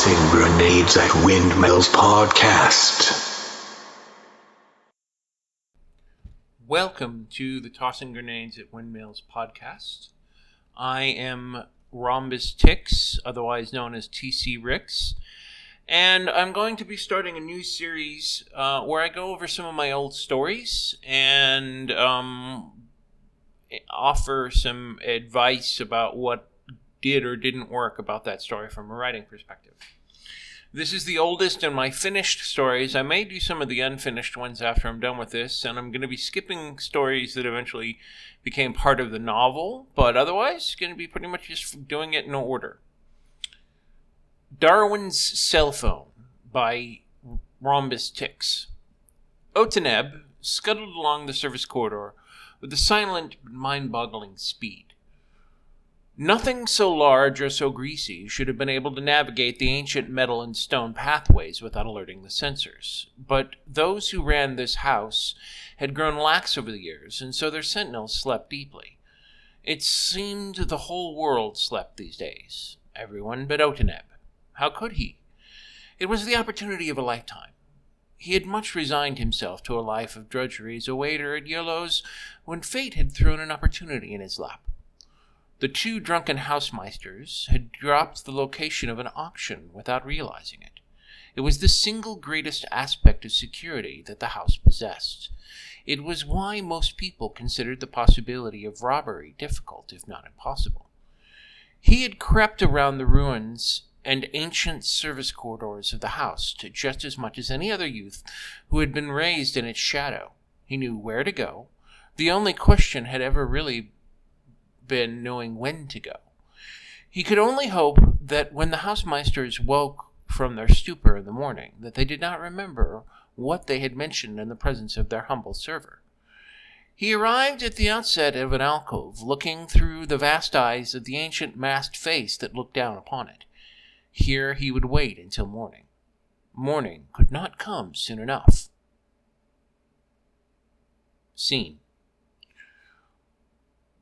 Tossing Grenades at Windmills podcast. Welcome to the Tossing Grenades at Windmills podcast. I am Rhombus Tix, otherwise known as TC Ricks, and I'm going to be starting a new series where I go over some of my old stories and offer some advice about what did or didn't work about that story from a writing perspective. This is the oldest in my finished stories. I may do some of the unfinished ones after I'm done with this, and I'm going to be skipping stories that eventually became part of the novel, but otherwise going to be pretty much just doing it in order. Darwin's Cellphone by Rhombus Tix. Otaneb scuttled along the service corridor with a silent, mind-boggling speed. Nothing so large or so greasy should have been able to navigate the ancient metal and stone pathways without alerting the sensors. But those who ran this house had grown lax over the years, and so their sentinels slept deeply. It seemed the whole world slept these days. Everyone but Otaneb. How could he? It was the opportunity of a lifetime. He had much resigned himself to a life of drudgery as a waiter at Yellow's when fate had thrown an opportunity in his lap. The two drunken housemeisters had dropped the location of an auction without realizing it. It was the single greatest aspect of security that the house possessed. It was why most people considered the possibility of robbery difficult, if not impossible. He had crept around the ruins and ancient service corridors of the house to just as much as any other youth who had been raised in its shadow. He knew where to go. The only question had ever really been knowing when to go. He could only hope that when the housemeisters woke from their stupor in the morning, that they did not remember what they had mentioned in the presence of their humble server. He arrived at the outset of an alcove, looking through the vast eyes of the ancient masked face that looked down upon it. Here he would wait until morning. Morning could not come soon enough. Scene.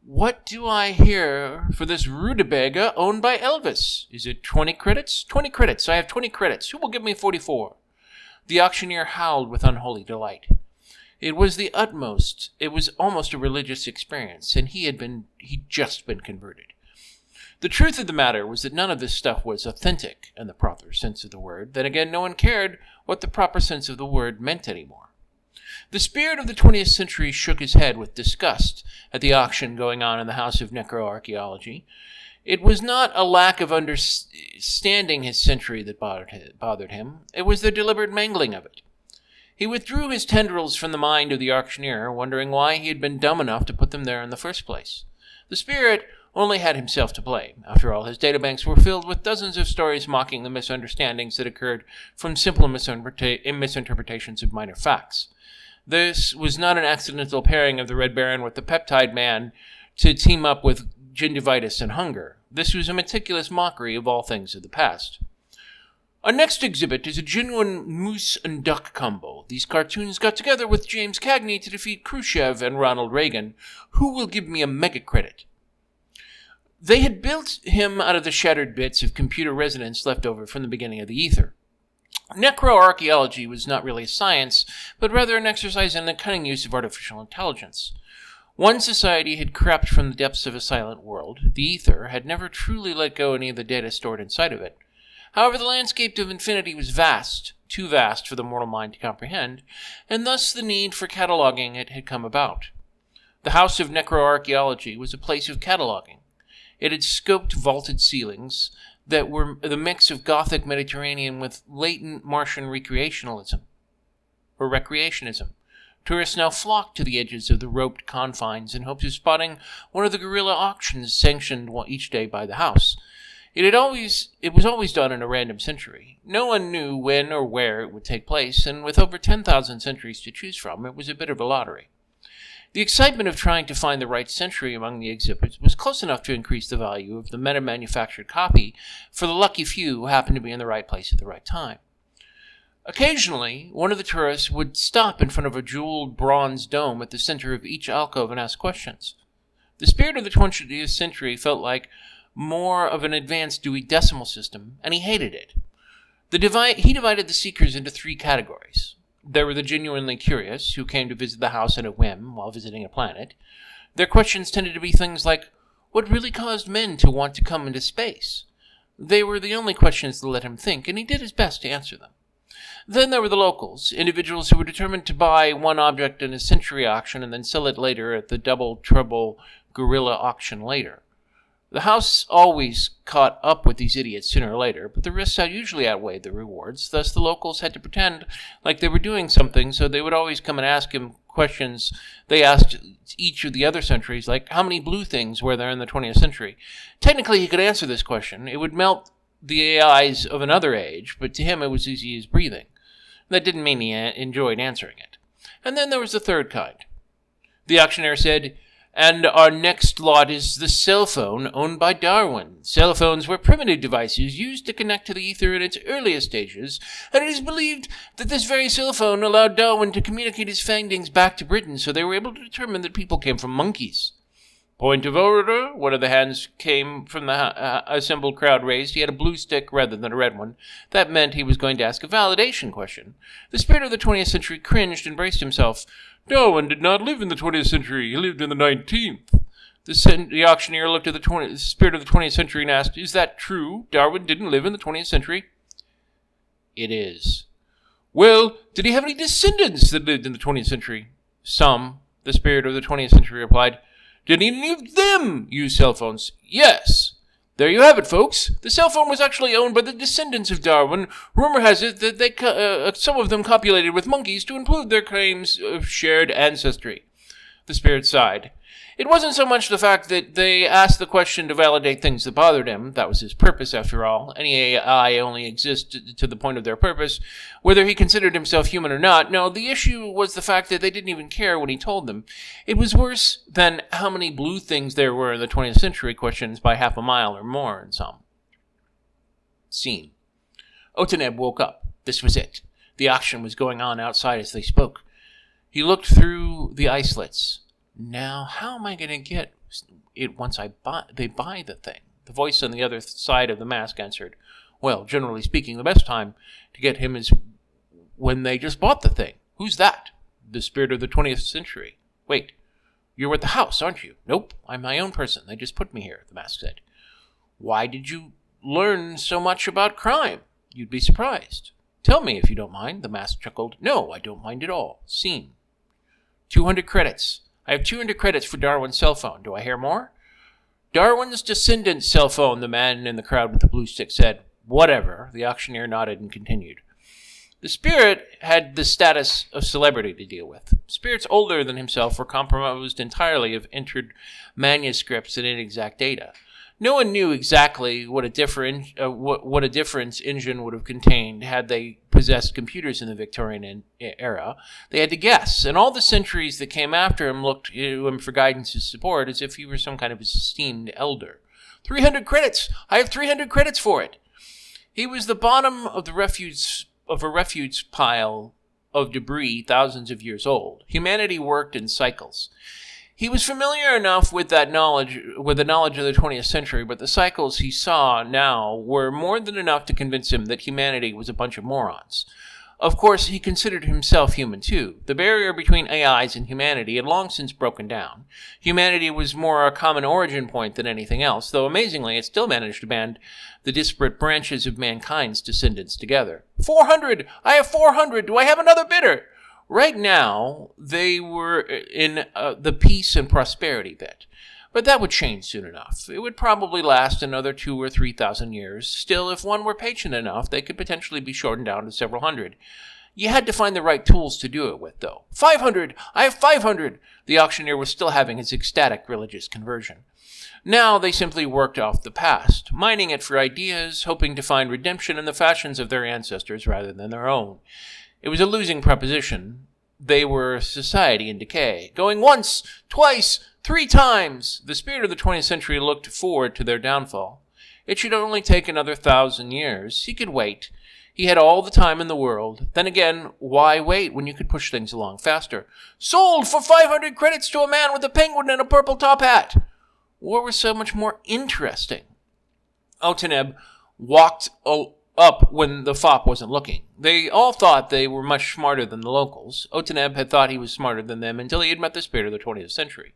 What do I hear for this rutabaga owned by Elvis? Is it 20 credits? 20 credits. I have 20 credits. Who will give me 44? The auctioneer howled with unholy delight. It was almost a religious experience, and he'd just been converted. The truth of the matter was that none of this stuff was authentic in the proper sense of the word. Then again, no one cared what the proper sense of the word meant anymore. The spirit of the 20th century shook his head with disgust at the auction going on in the House of Necroarchaeology. It was not a lack of understanding his century that bothered him. It was the deliberate mangling of it. He withdrew his tendrils from the mind of the auctioneer, wondering why he had been dumb enough to put them there in the first place. The spirit only had himself to blame. After all, his databanks were filled with dozens of stories mocking the misunderstandings that occurred from simple misinterpretations of minor facts. This was not an accidental pairing of the Red Baron with the Peptide Man to team up with gingivitis and hunger. This was a meticulous mockery of all things of the past. Our next exhibit is a genuine moose and duck combo. These cartoons got together with James Cagney to defeat Khrushchev and Ronald Reagan. Who will give me a mega credit? They had built him out of the shattered bits of computer resonance left over from the beginning of the ether. Necroarchaeology was not really a science, but rather an exercise in the cunning use of artificial intelligence. One society had crept from the depths of a silent world. The ether had never truly let go any of the data stored inside of it. However, the landscape of infinity was vast, too vast for the mortal mind to comprehend, and thus the need for cataloging it had come about. The House of Necroarchaeology was a place of cataloging. It had scoped vaulted ceilings that were the mix of Gothic Mediterranean with latent Martian recreationism. Tourists now flocked to the edges of the roped confines in hopes of spotting one of the guerrilla auctions sanctioned each day by the house. It was always done in a random century. No one knew when or where it would take place, and with over 10,000 centuries to choose from, it was a bit of a lottery. The excitement of trying to find the right century among the exhibits was close enough to increase the value of the meta-manufactured copy for the lucky few who happened to be in the right place at the right time. Occasionally, one of the tourists would stop in front of a jeweled bronze dome at the center of each alcove and ask questions. The spirit of the 20th century felt like more of an advanced Dewey Decimal System, and he hated it. He divided the seekers into 3 categories. There were the genuinely curious, who came to visit the house at a whim while visiting a planet. Their questions tended to be things like, what really caused men to want to come into space? They were the only questions that let him think, and he did his best to answer them. Then there were the locals, individuals who were determined to buy one object in a century auction and then sell it later at the double-trouble guerrilla auction later. The house always caught up with these idiots sooner or later, but the risks usually outweighed the rewards. Thus, the locals had to pretend like they were doing something, so they would always come and ask him questions they asked each of the other centuries, like, how many blue things were there in the 20th century? Technically, he could answer this question. It would melt the AIs of another age, but to him it was easy as breathing. That didn't mean he enjoyed answering it. And then there was the third kind. The auctioneer said, and our next lot is the cellphone owned by Darwin. Cell phones were primitive devices used to connect to the ether in its earliest stages, and it is believed that this very cell phone allowed Darwin to communicate his findings back to Britain, so they were able to determine that people came from monkeys. Point of order. One of the hands came from the assembled crowd raised. He had a blue stick rather than a red one. That meant he was going to ask a validation question. The spirit of the 20th century cringed and braced himself. Darwin did not live in the 20th century. He lived in the 19th. The auctioneer looked at the spirit of the 20th century and asked, is that true? Darwin didn't live in the 20th century? It is. Well, did he have any descendants that lived in the 20th century? Some, the spirit of the 20th century replied. Did any of them use cell phones? Yes. There you have it, folks. The cell phone was actually owned by the descendants of Darwin. Rumor has it that some of them copulated with monkeys to include their claims of shared ancestry. The spirit sighed. It wasn't so much the fact that they asked the question to validate things that bothered him. That was his purpose, after all. Any AI only exists to the point of their purpose, whether he considered himself human or not. No, the issue was the fact that they didn't even care when he told them. It was worse than how many blue things there were in the 20th century questions by half a mile or more in some. Scene. Otaneb woke up. This was it. The auction was going on outside as they spoke. He looked through the islets. Now, how am I going to get it once they buy the thing? The voice on the other side of the mask answered, well, generally speaking, the best time to get him is when they just bought the thing. Who's that? The spirit of the 20th century. Wait, you're at the house, aren't you? Nope, I'm my own person. They just put me here, the mask said. Why did you learn so much about crime? You'd be surprised. Tell me if you don't mind, the mask chuckled. No, I don't mind at all. Scene. 200 credits. I have 200 credits for Darwin's cell phone. Do I hear more? Darwin's descendant's cell phone, the man in the crowd with the blue stick said. Whatever. The auctioneer nodded and continued. The spirit had the status of celebrity to deal with. Spirits older than himself were composed entirely of entered manuscripts and inexact data. No one knew exactly what a difference engine would have contained had they possessed computers in the Victorian era. They had to guess, and all the centuries that came after him looked to him for guidance and support as if he were some kind of esteemed elder. 300 credits! I have 300 credits for it! He was the bottom of a refuse pile of debris thousands of years old. Humanity worked in cycles. He was familiar enough with the knowledge of the 20th century, but the cycles he saw now were more than enough to convince him that humanity was a bunch of morons. Of course, he considered himself human too. The barrier between AIs and humanity had long since broken down. Humanity was more a common origin point than anything else, though amazingly it still managed to band the disparate branches of mankind's descendants together. 400! I have 400! Do I have another bidder? Right now, they were in the peace and prosperity bit. But that would change soon enough. It would probably last another 2,000 or 3,000 years. Still, if one were patient enough, they could potentially be shortened down to several hundred. You had to find the right tools to do it with, though. 500! I have 500! The auctioneer was still having his ecstatic religious conversion. Now they simply worked off the past, mining it for ideas, hoping to find redemption in the fashions of their ancestors rather than their own. It was a losing proposition. They were a society in decay. Going once, twice, 3 times, the spirit of the 20th century looked forward to their downfall. It should only take another 1,000 years. He could wait. He had all the time in the world. Then again, why wait when you could push things along faster? Sold for 500 credits to a man with a penguin and a purple top hat. What was so much more interesting? Otaneb walked up when the fop wasn't looking. They all thought they were much smarter than the locals. Otaneb had thought he was smarter than them until he had met the spirit of the 20th century.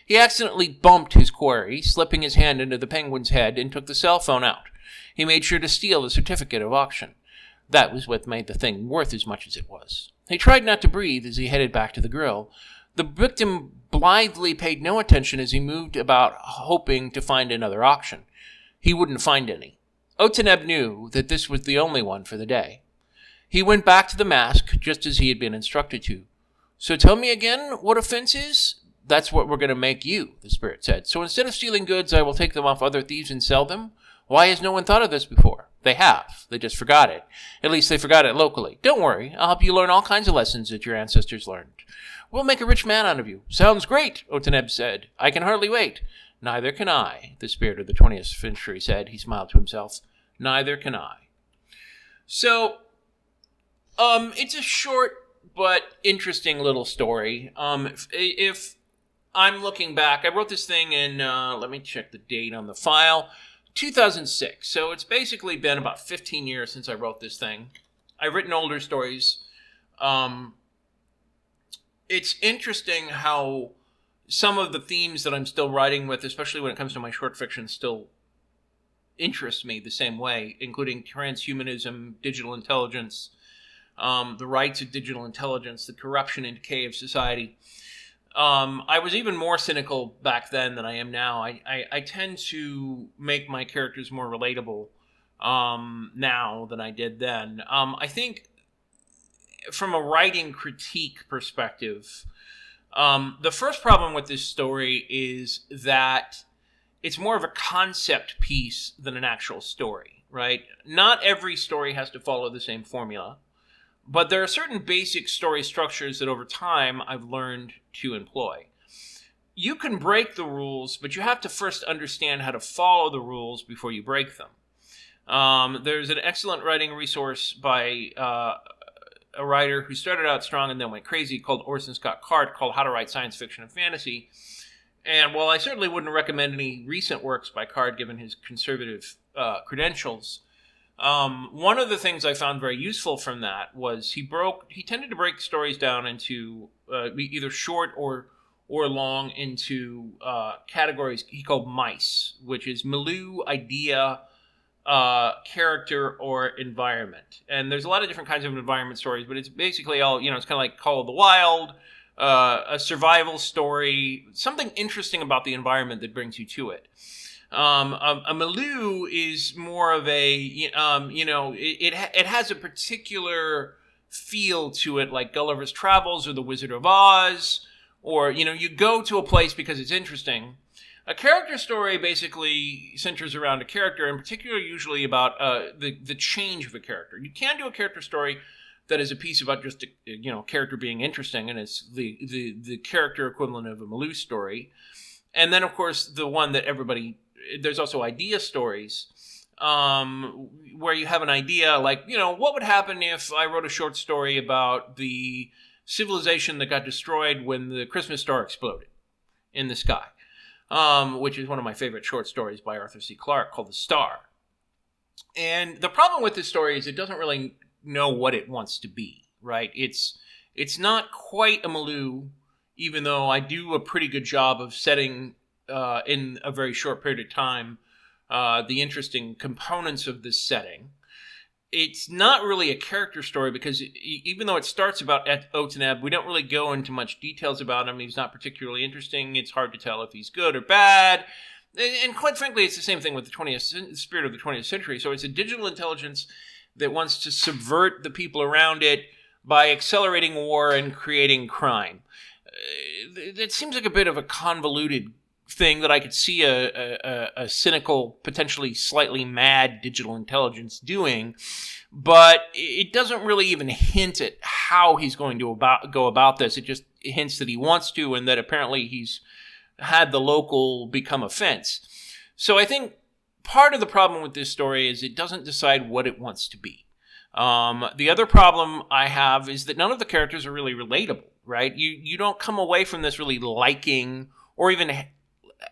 He accidentally bumped his quarry, slipping his hand into the penguin's head, and took the cell phone out. He made sure to steal the certificate of auction. That was what made the thing worth as much as it was. He tried not to breathe as he headed back to the grill. The victim blithely paid no attention as he moved about, hoping to find another auction. He wouldn't find any. Otaneb knew that this was the only one for the day. He went back to the mask, just as he had been instructed to. "So tell me again what offense is?" "That's what we're going to make you," the spirit said. "So instead of stealing goods, I will take them off other thieves and sell them? Why has no one thought of this before?" "They have. They just forgot it. At least they forgot it locally. Don't worry. I'll help you learn all kinds of lessons that your ancestors learned. We'll make a rich man out of you." "Sounds great," Otaneb said. "I can hardly wait." "Neither can I," the spirit of the 20th century said. He smiled to himself. "Neither can I." So, it's a short but interesting little story. If I'm looking back, I wrote this thing in, let me check the date on the file, 2006. So it's basically been about 15 years since I wrote this thing. I've written older stories. It's interesting how some of the themes that I'm still writing with, especially when it comes to my short fiction, still interest me the same way, including transhumanism, digital intelligence, the rights of digital intelligence, the corruption and decay of society. I was even more cynical back then than I am now. I tend to make my characters more relatable now than I did then. I think from a writing critique perspective, the first problem with this story is that it's more of a concept piece than an actual story, right? Not every story has to follow the same formula, but there are certain basic story structures that over time I've learned to employ. You can break the rules, but you have to first understand how to follow the rules before you break them. There's an excellent writing resource by a writer who started out strong and then went crazy called Orson Scott Card, called How to Write Science Fiction and Fantasy. And while I certainly wouldn't recommend any recent works by Card given his conservative credentials, one of the things I found very useful from that was he tended to break stories down into either short or long into categories he called mice, which is milieu, idea, character, or environment. And there's a lot of different kinds of environment stories, but it's basically all, it's kind of like Call of the Wild, a survival story, something interesting about the environment that brings you to it. A milieu is more of a, it has a particular feel to it, like Gulliver's Travels or The Wizard of Oz, or, you go to a place because it's interesting. A character story basically centers around a character, in particular usually about the change of a character. You can do a character story that is a piece about just a character being interesting, and it's the character equivalent of a milieu story. And then, of course, the one that there's also idea stories, where you have an idea like, what would happen if I wrote a short story about the civilization that got destroyed when the Christmas star exploded in the sky, which is one of my favorite short stories by Arthur C. Clarke called The Star. And the problem with this story is it doesn't really know what it wants to be, right? It's not quite a milieu, even though I do a pretty good job of setting in a very short period of time the interesting components of this setting. It's not really a character story because even though it starts about Otaneb, we don't really go into much details about him. He's not particularly interesting. It's hard to tell if he's good or bad. And quite frankly, it's the same thing with the spirit of the 20th century. So it's a digital intelligence that wants to subvert the people around it by accelerating war and creating crime. It seems like a bit of a convoluted thing that I could see a cynical, potentially slightly mad digital intelligence doing, but it doesn't really even hint at how he's going to go about this. It just hints that he wants to, and that apparently he's had the local become a fence. So I think part of the problem with this story is it doesn't decide what it wants to be. The other problem I have is that none of the characters are really relatable, right? You don't come away from this really liking or even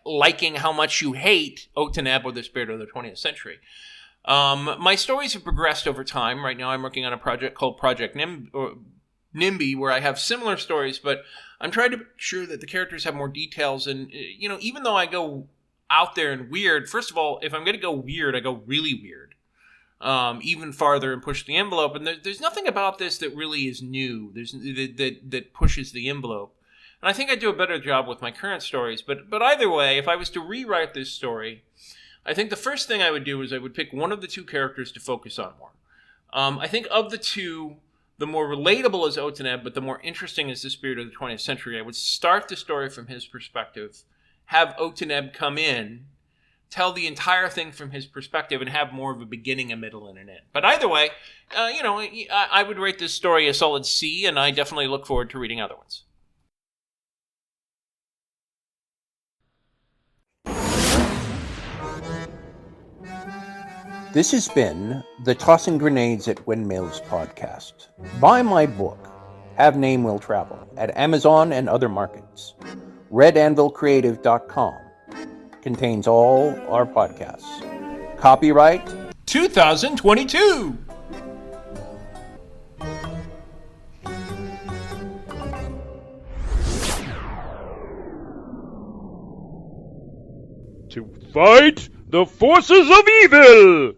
liking how much you hate Otaneb or the spirit of the 20th century. My stories have progressed over time. Right now I'm working on a project called Project NIMBY, where I have similar stories, but I'm trying to make sure that the characters have more details. And, even though I go out there and weird, first of all, if I'm going to go weird, I go really weird. Even farther and push the envelope. And there's nothing about this that really is new. That pushes the envelope. And I think I do a better job with my current stories. But either way, if I was to rewrite this story, I think the first thing I would do is I would pick one of the two characters to focus on more. I think of the two, the more relatable is Otaneb, but the more interesting is the spirit of the 20th century. I would start the story from his perspective, have Otaneb come in, tell the entire thing from his perspective, and have more of a beginning, a middle, and an end. But either way, I would rate this story a solid C, and I definitely look forward to reading other ones. This has been the Tossing Grenades at Windmills podcast. Buy my book, Have Name Will Travel, at Amazon and other markets. RedAnvilCreative.com contains all our podcasts. Copyright 2022! To fight the forces of evil!